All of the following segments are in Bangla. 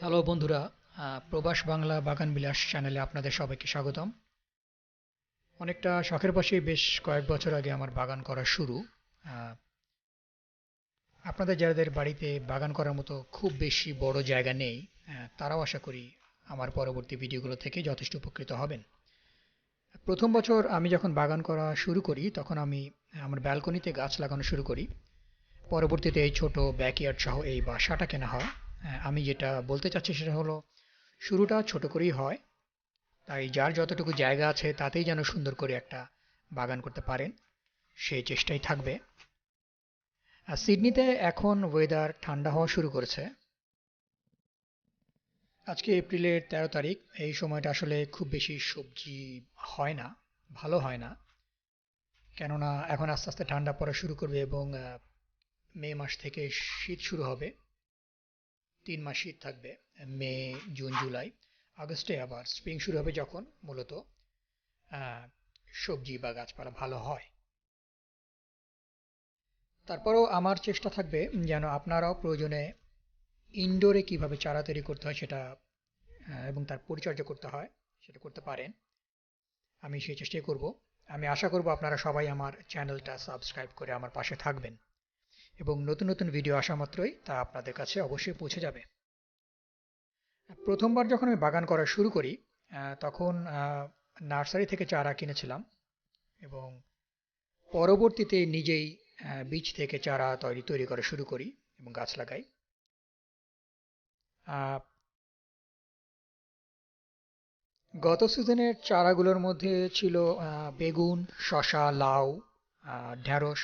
হ্যালো বন্ধুরা, প্রবাস বাংলা বাগান বিলাস চ্যানেলে আপনাদের সবাইকে স্বাগতম। অনেকটা শখের বশেই বেশ কয়েক বছর আগে আমার বাগান করা শুরু। আহ, আপনাদের যাদের বাড়িতে বাগান করার মতো খুব বেশি বড় জায়গা নেই, তারাও আশা করি আমার পরবর্তী ভিডিওগুলো থেকে যথেষ্ট উপকৃত হবেন। প্রথম বছর আমি যখন বাগান করা শুরু করি তখন আমি আমার ব্যালকনিতে গাছ লাগানো শুরু করি। পরবর্তীতে এই ছোট ব্যাকইয়ার্ড সহ এই বাসাটা কেনা হয়। আমি যেটা বলতে চাচ্ছি সেটা হলো, শুরুটা ছোট করেই হয়। তাই যার যতটুকু জায়গা আছে তাতেই যেন সুন্দর করে একটা বাগান করতে পারেন, সেই চেষ্টাই থাকবে। আর সিডনিতে এখন ওয়েদার ঠান্ডা হওয়া শুরু করেছে। আজকে এপ্রিলের 13 তারিখ। এই সময়টা আসলে খুব বেশি সবজি হয় না, ভালো হয় না। কেননা এখন আস্তে আস্তে ঠান্ডা পড়া শুরু করবে এবং মে মাস থেকে শীত শুরু হবে। 3 মাস শীত থাকবে। মে, জুন, জুলাই, আগস্টে আবার স্প্রিং শুরু হবে, যখন মূলত আহ, সবজি বা গাছপালা ভালো হয়। তারপরেও আমার চেষ্টা থাকবে যেন আপনারাও প্রয়োজনে ইনডোরে কিভাবে চারা তৈরি করতে হয় সেটা এবং তার পরিচর্যা করতে হয় সেটা করতে পারেন। আমি সেই চেষ্টাই করব। আমি আশা করব আপনারা সবাই আমার চ্যানেলটা সাবস্ক্রাইব করে আমার পাশে থাকবেন এবং নতুন নতুন ভিডিও আসা মাত্রই তা আপনাদের কাছে অবশ্যই পৌঁছে যাবে। প্রথমবার যখন আমি বাগান করা শুরু করি তখন নার্সারি থেকে চারা কিনেছিলাম এবং পরবর্তীতে নিজেই বীজ থেকে চারা তৈরি তৈরি করা শুরু করি এবং গাছ লাগাই। আহ, গত সিজনের চারাগুলোর মধ্যে ছিল বেগুন, শসা, লাউ, ঢেঁড়স,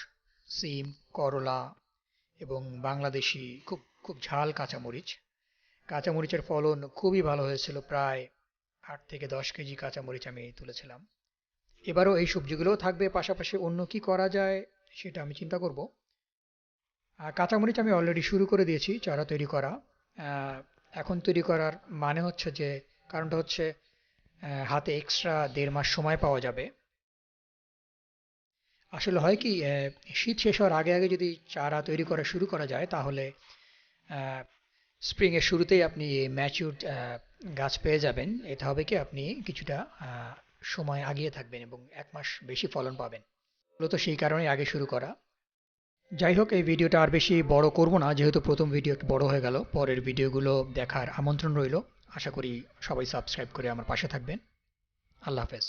সিম, করলা এবং বাংলাদেশি খুব খুব ঝাল কাঁচামরিচ। কাঁচামরিচের ফলন খুবই ভালো হয়েছিল, প্রায় 8 থেকে 10 কেজি কাঁচামরিচ আমি তুলেছিলাম। এবারও এই সবজিগুলোও থাকবে, পাশাপাশি অন্য কি করা যায় সেটা আমি চিন্তা করব। কাঁচামরিচ আমি অলরেডি শুরু করে দিয়েছি চারা তৈরি করা। আহ, এখন তৈরি করার মানে হচ্ছে যে, কারণটা হচ্ছে হাতে এক্সট্রা 1.5 মাস সময় পাওয়া যাবে। আসলে হয় কি, শীত শেষ হওয়ার আগে আগে যদি চারা তৈরি করা শুরু করা যায় তাহলে স্প্রিং এর শুরুতেই আপনি ম্যাচিউর গাছ পেয়ে যাবেন। এতে হবে কি, আপনি কিছুটা সময় আগিয়ে থাকবেন এবং 1 মাস বেশি ফলন পাবেন। মূলত সেই কারণেই আগে শুরু করা। যাই হোক, এই ভিডিওটা আর বেশি বড় করব না, যেহেতু প্রথম ভিডিও একটু বড় হয়ে গেল। পরের ভিডিওগুলো দেখার আমন্ত্রণ রইল। আশা করি সবাই সাবস্ক্রাইব করে আমার পাশে থাকবেন। আল্লাহ হাফেজ।